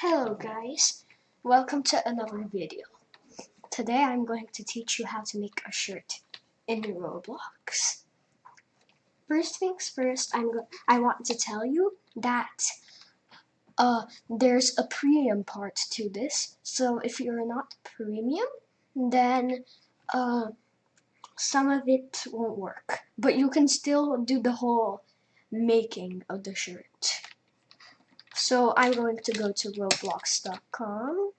Hello guys, welcome to another video. Today I'm going to teach you how to make a shirt in Roblox. First things first, I want to tell you that there's a premium part to this. So if you're not premium, then some of it won't work. But you can still do the whole making of the shirt. So I'm going to go to roblox.com.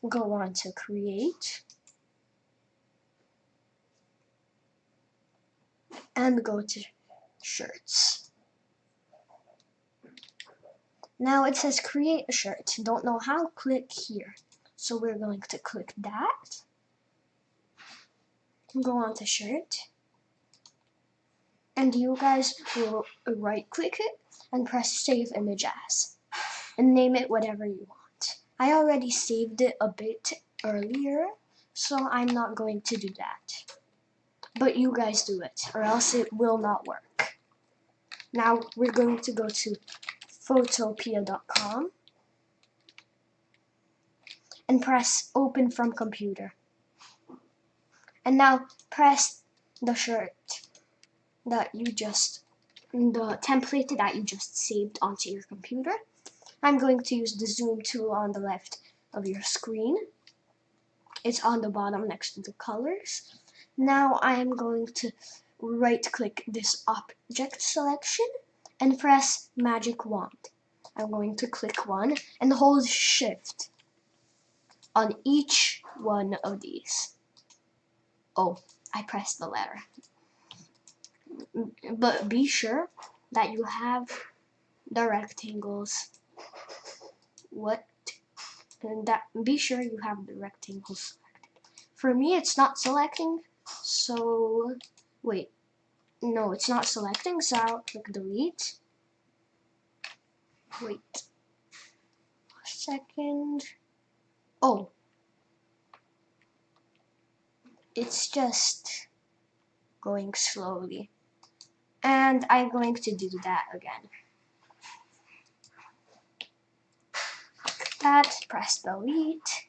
Go on to create and go to shirts. Now it says create a shirt. Don't know how? Click here. So we're going to click that. Go on to shirt. And you guys will right click it and press save image as. And name it whatever you want. I already saved it a bit earlier, so I'm not going to do that. But you guys do it, or else it will not work. Now we're going to go to photopea.com and press open from computer. And now press the shirt that the template that you just saved onto your computer. I'm going to use the zoom tool on the left of your screen. It's on the bottom next to the colors. Now I am going to right click this object selection and press magic wand. I'm going to click one and hold shift on each one of these. Oh, I pressed the letter. But be sure that you have the rectangles. Be sure you have the rectangles selected. For me, it's not selecting, so wait. No, it's not selecting, so I'll click delete. Wait a second. Oh, it's just going slowly. And I'm going to do that again. Like that, press delete.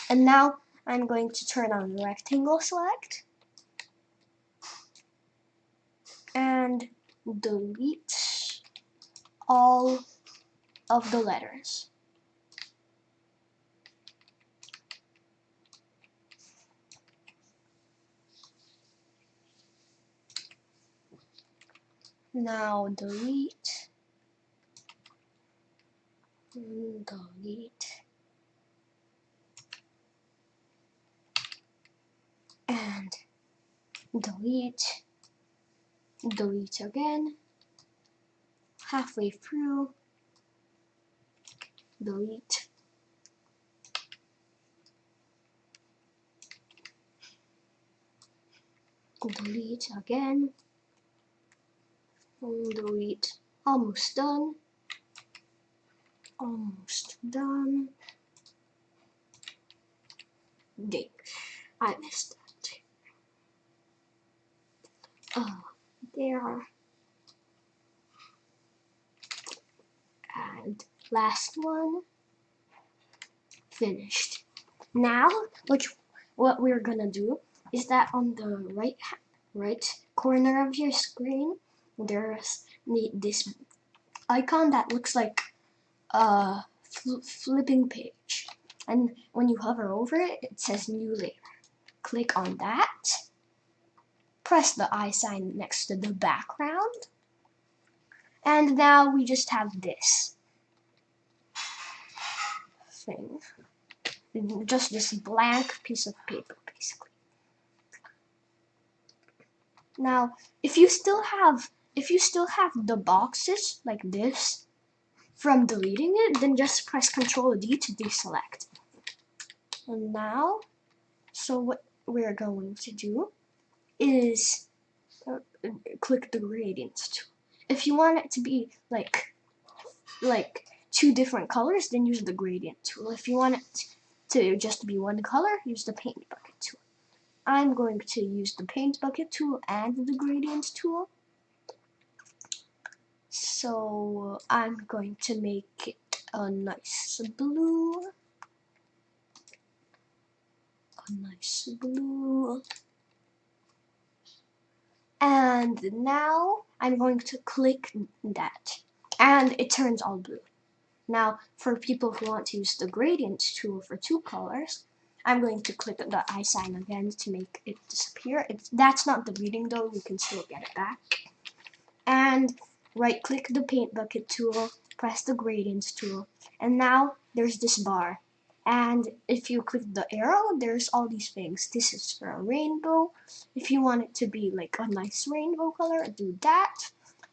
And now I'm going to turn on the rectangle select and delete all of the letters. Now delete, and delete again, halfway through, delete, again, delete, almost done, dang, I missed that. Oh, there. And last one, finished. Now, what we're gonna do is that on the right corner of your screen, there's this icon that looks like a flipping page. And when you hover over it, it says new layer. Click on that. Press the eye sign next to the background. And now we just have this thing. Just this blank piece of paper, basically. Now, if you still have the boxes like this from deleting it, then just press Ctrl D to deselect. And now, so what we're going to do is click the gradient tool. If you want it to be like two different colors, then use the gradient tool. If you want it to just be one color, use the paint bucket tool. I'm going to use the paint bucket tool and the gradient tool. So I'm going to make it a nice blue. And now I'm going to click that. And it turns all blue. Now, for people who want to use the gradient tool for 2 colors, I'm going to click the eye sign again to make it disappear. That's not deleting though, we can still get it back. And right click the paint bucket tool, press the gradients tool, and now there's this bar. And if you click the arrow, there's all these things. This is for a rainbow. If you want it to be like a nice rainbow color, do that.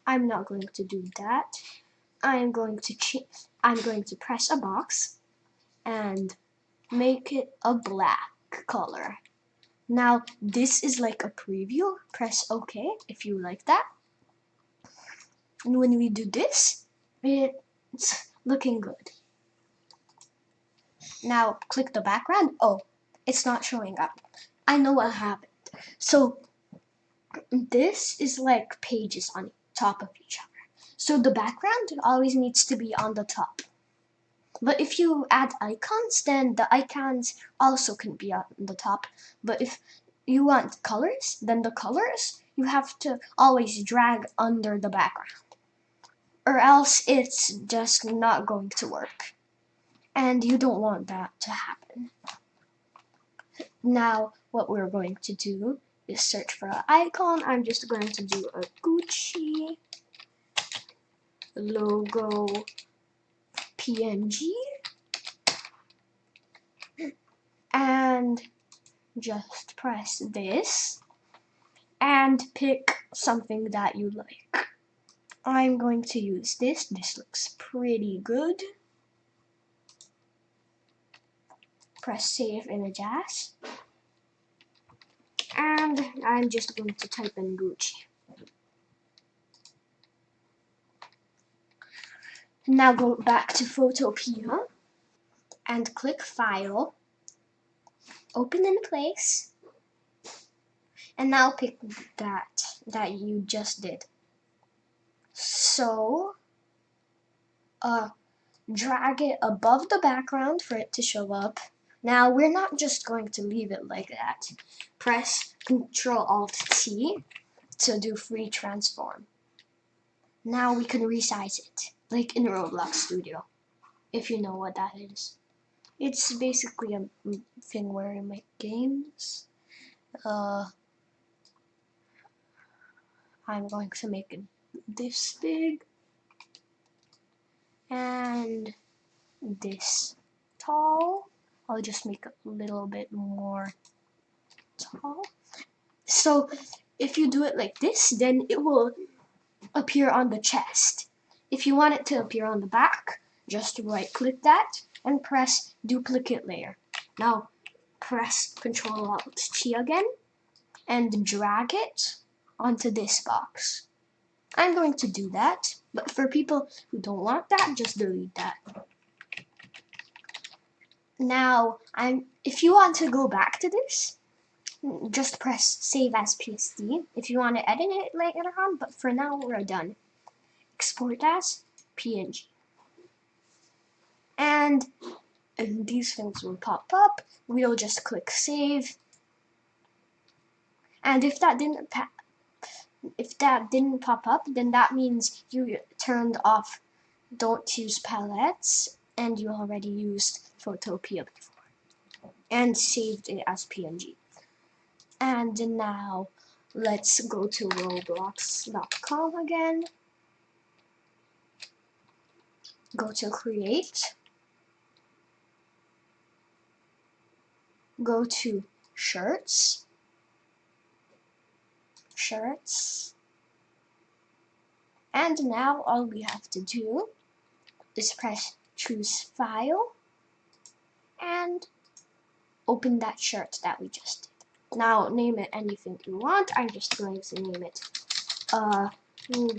I'm not going to do that. I'm going to press a box and make it a black color. Now this is like a preview. Press OK if you like that. And when we do this, it's looking good. Now click the background. Oh, it's not showing up. I know what happened. So this is like pages on top of each other. So the background always needs to be on the top. But if you add icons, then the icons also can be on the top. But if you want colors, then the colors you have to always drag under the background, or else it's just not going to work. And you don't want that to happen. Now, what we're going to do is search for an icon. I'm just going to do a Gucci logo PNG. And just press this and pick something that you like. I'm going to use this. This looks pretty good. Press save image as. And I'm just going to type in Gucci. Now go back to Photopea and click File, Open in Place, and now pick that you just did. So, drag it above the background for it to show up. Now we're not just going to leave it like that. Press Ctrl-Alt-T to do free transform. Now we can resize it, like in Roblox Studio, if you know what that is. It's basically a thing where you make games. I'm going to make it this big and this tall. I'll just make it a little bit more tall. So if you do it like this, then it will appear on the chest. If you want it to appear on the back, just right click that and press duplicate layer. Now press Ctrl-Alt-T again and drag it onto this box. I'm going to do that, but for people who don't want that, just delete that. Now, if you want to go back to this, just press save as PSD if you want to edit it later on, but for now we're done. Export as PNG. And these things will pop up. We'll just click save. And if that didn't pop up, then that means you turned off don't use palettes and you already used Photopea before and saved it as PNG. And now let's go to roblox.com again. Go to create. Go to shirts. And now all we have to do is press choose file and open that shirt that we just did. Now name it anything you want. I'm just going to name it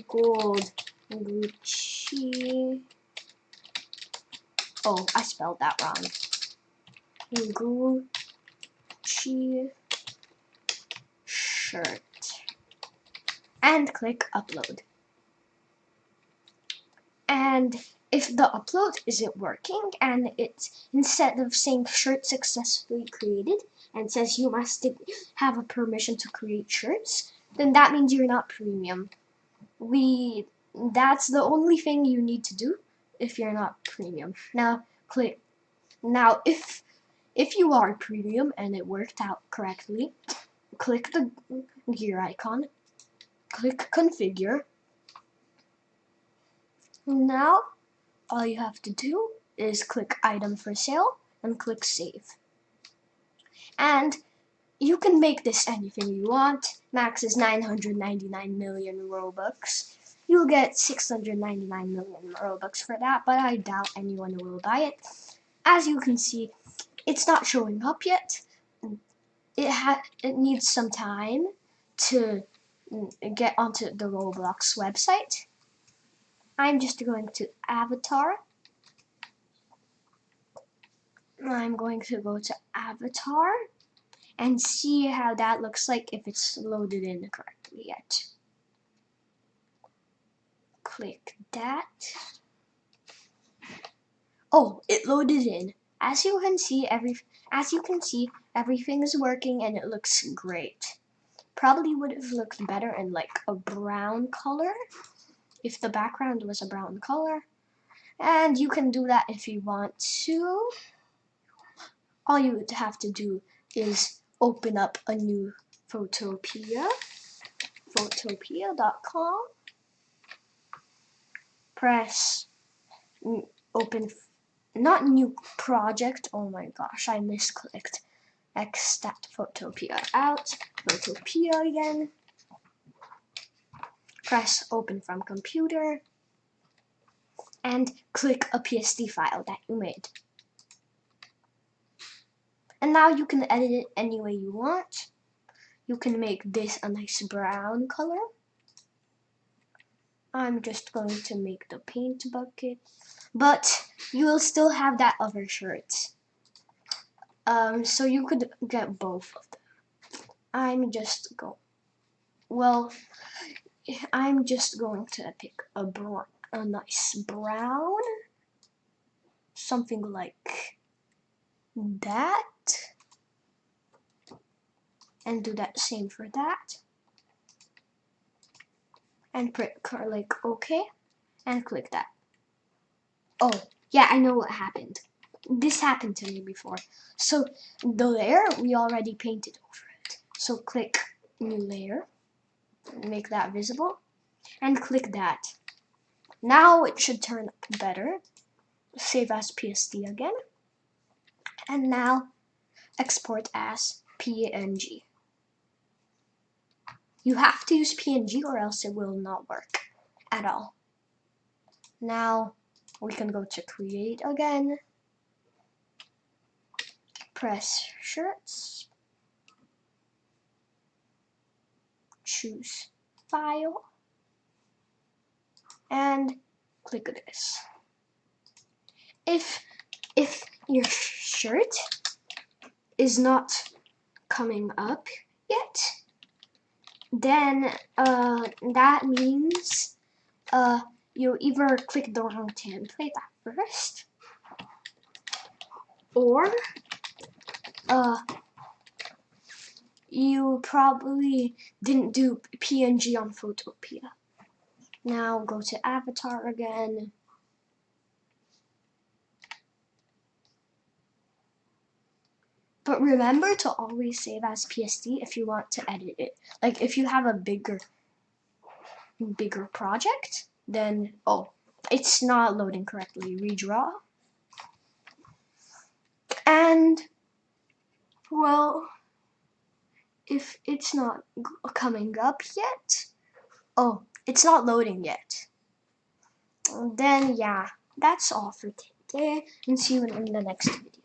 gold Gucci. Oh, I spelled that wrong. Gucci shirt. And click upload. And if the upload isn't working and it's instead of saying shirt successfully created and says you must have a permission to create shirts, then that means you're not premium. That's the only thing you need to do if you're not premium. Now if you are premium and it worked out correctly, click the gear icon, click configure. Now all you have to do is click item for sale and click save. And you can make this anything you want. Max is 999 million Robux. You'll get 699 million Robux for that, but I doubt anyone will buy it. As you can see, it's not showing up yet. It needs some time to get onto the Roblox website. I'm just going to avatar. I'm going to go to avatar and see how that looks like if it's loaded in correctly yet. Click that. Oh, it loaded in. As you can see, everything is working and it looks great. Probably would have looked better in like a brown color if the background was a brown color. And you can do that if you want to. All you would have to do is open up a new Photopea, photopea.com, press open, not new project, oh my gosh, I misclicked, X that Photopea out, Photopea again, press open from computer, and click a PSD file that you made. And now you can edit it any way you want. You can make this a nice brown color. I'm just going to make the paint bucket, but you will still have that other shirt. So you could get both of them. I'm just going to pick a nice brown, something like that, and do that same for that. And click OK, and click that. Oh, yeah, I know what happened. This happened to me before. So the layer, we already painted over it. So click new layer, make that visible, and click that. Now it should turn up better. Save as PSD again. And now export as PNG. You have to use PNG or else it will not work at all. Now we can go to create again. Press shirts. Choose file. And click this. If your shirt is not coming up yet, then that means you either click the wrong template at first, or you probably didn't do PNG on Photopea. Now go to avatar again. But remember to always save as PSD if you want to edit it. Like if you have a bigger project, then it's not loading correctly. Redraw. And well, if it's not coming up yet, it's not loading yet, then yeah, that's all for today, and see you in the next video.